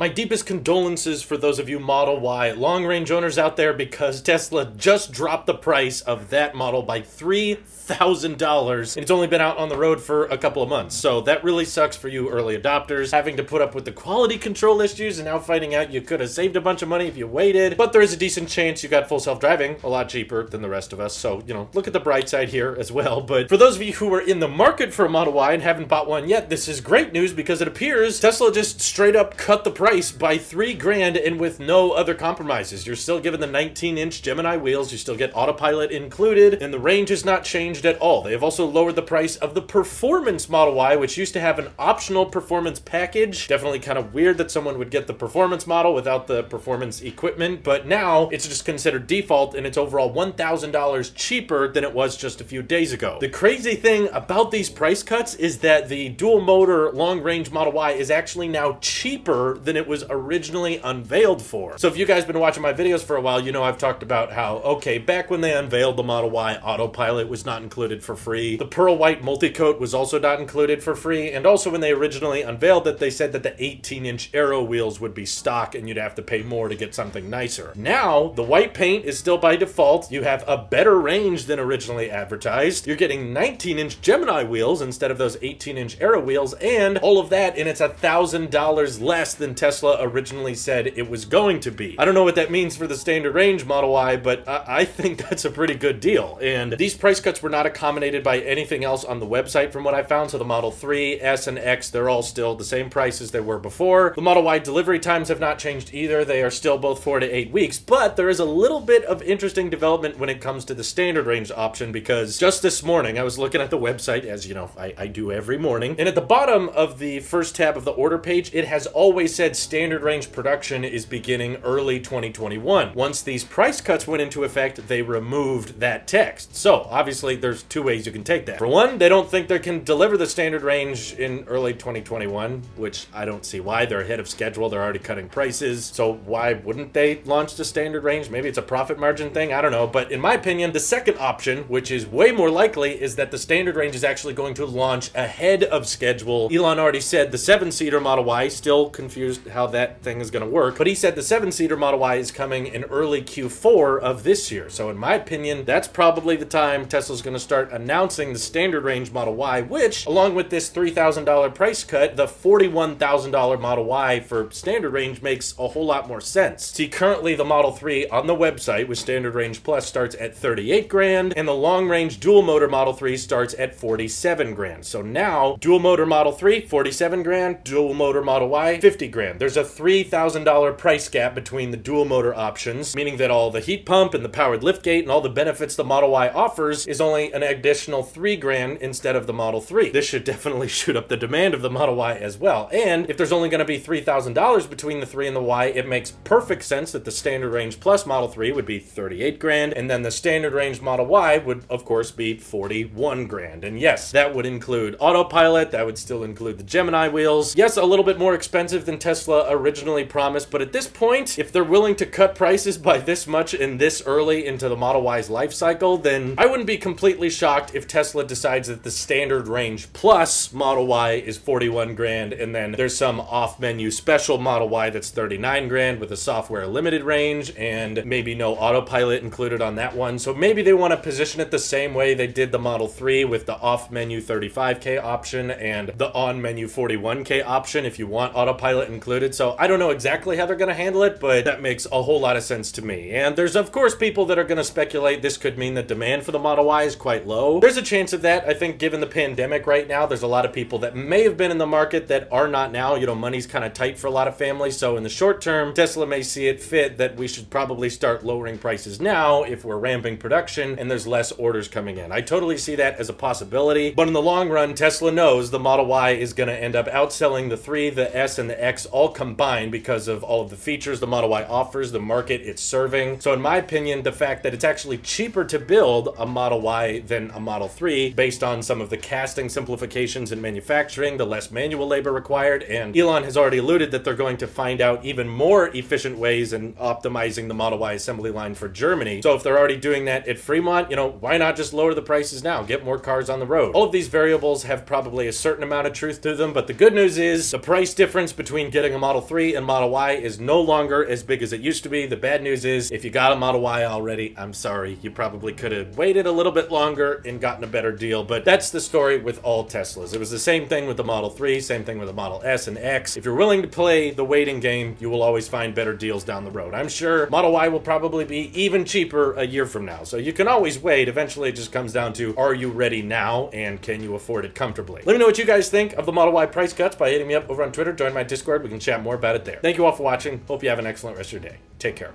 My deepest condolences for those of you Model Y long-range owners out there, because Tesla just dropped the price of that model by $3,000, and it's only been out on the road for a couple of months. So that really sucks for you early adopters, having to put up with the quality control issues and now finding out you could have saved a bunch of money if you waited. But there is a decent chance you got full self-driving, a lot cheaper than the rest of us. So, look at the bright side here as well. But for those of you who are in the market for a Model Y and haven't bought one yet, this is great news, because it appears Tesla just straight up cut the price by $3,000 and with no other compromises. You're still given the 19-inch Gemini wheels, you still get autopilot included, and the range has not changed at all. They have also lowered the price of the Performance Model Y, which used to have an optional performance package. Definitely kind of weird that someone would get the Performance model without the performance equipment, but now it's just considered default, and it's overall $1,000 cheaper than it was just a few days ago. The crazy thing about these price cuts is that the dual motor long-range Model Y is actually now cheaper than it was originally unveiled for. So if you guys been watching my videos for a while, I've talked about how, okay, back when they unveiled the Model Y, autopilot was not included for free. The pearl white multi-coat was also not included for free. And also when they originally unveiled it, they said that the 18-inch Aero wheels would be stock and you'd have to pay more to get something nicer. Now, the white paint is still by default. You have a better range than originally advertised. You're getting 19-inch Gemini wheels instead of those 18-inch Aero wheels, and all of that, and it's $1,000 less than Tesla originally said it was going to be. I don't know what that means for the standard range Model Y, but I think that's a pretty good deal. And these price cuts were not accommodated by anything else on the website from what I found. So the Model 3, S, and X, they're all still the same price as they were before. The Model Y delivery times have not changed either. They are still both 4 to 8 weeks, but there is a little bit of interesting development when it comes to the standard range option, because just this morning I was looking at the website, as I do every morning, and at the bottom of the first tab of the order page, it has always said standard range production is beginning early 2021. Once these price cuts went into effect, they removed that text. So obviously there's two ways you can take that. For one, they don't think they can deliver the standard range in early 2021, which I don't see why. They're ahead of schedule. They're already cutting prices. So why wouldn't they launch the standard range? Maybe it's a profit margin thing. I don't know. But in my opinion, the second option, which is way more likely, is that the standard range is actually going to launch ahead of schedule. Elon already said the 7-seater Model Y, still confused how that thing is going to work, but he said the 7-seater Model Y is coming in early Q4 of this year. So in my opinion, that's probably the time Tesla's going to start announcing the standard range Model Y, which, along with this $3,000 price cut, the $41,000 Model Y for standard range makes a whole lot more sense. See, currently the Model 3 on the website with standard range plus starts at $38,000, and the long range dual motor Model 3 starts at $47,000. So now, dual motor Model 3, $47,000, dual motor Model Y, $50,000. There's a $3,000 price gap between the dual motor options, meaning that all the heat pump and the powered liftgate and all the benefits the Model Y offers is only an additional $3,000 instead of the Model 3. This should definitely shoot up the demand of the Model Y as well. And if there's only going to be $3,000 between the 3 and the Y, it makes perfect sense that the standard range plus Model 3 would be $38,000, and then the standard range Model Y would, of course, be $41,000. And yes, that would include autopilot, that would still include the Gemini wheels. Yes, a little bit more expensive than Tesla originally promised, but at this point, if they're willing to cut prices by this much and this early into the Model Y's life cycle, then I wouldn't be completely shocked if Tesla decides that the standard range plus Model Y is $41,000, and then there's some off-menu special Model Y that's $39,000 with a software limited range and maybe no autopilot included on that one. So maybe they want to position it the same way they did the Model 3 with the off-menu $35,000 option and the on-menu $41,000 option if you want autopilot included. So I don't know exactly how they're going to handle it, but that makes a whole lot of sense to me. And there's of course people that are going to speculate this could mean that demand for the Model Y is quite low. There's a chance of that. I think given the pandemic right now, there's a lot of people that may have been in the market that are not now. Money's kind of tight for a lot of families. So in the short term, Tesla may see it fit that we should probably start lowering prices now if we're ramping production and there's less orders coming in. I totally see that as a possibility. But in the long run, Tesla knows the Model Y is going to end up outselling the 3, the S, and the X all combined because of all of the features the Model Y offers, the market it's serving. So in my opinion, the fact that it's actually cheaper to build a Model Y than a Model 3 based on some of the casting simplifications in manufacturing, the less manual labor required, and Elon has already alluded that they're going to find out even more efficient ways in optimizing the Model Y assembly line for Germany. So if they're already doing that at Fremont, why not just lower the prices now, get more cars on the road? All of these variables have probably a certain amount of truth to them, but the good news is the price difference between getting having a Model 3 and Model Y is no longer as big as it used to be. The bad news is, if you got a Model Y already, I'm sorry, you probably could have waited a little bit longer and gotten a better deal, but that's the story with all Teslas. It was the same thing with the Model 3, same thing with the Model S and X. If you're willing to play the waiting game, you will always find better deals down the road. I'm sure Model Y will probably be even cheaper a year from now, so you can always wait. Eventually, it just comes down to, are you ready now, and can you afford it comfortably? Let me know what you guys think of the Model Y price cuts by hitting me up over on Twitter. Join my Discord. We can chat more about it there. Thank you all for watching. Hope you have an excellent rest of your day. Take care.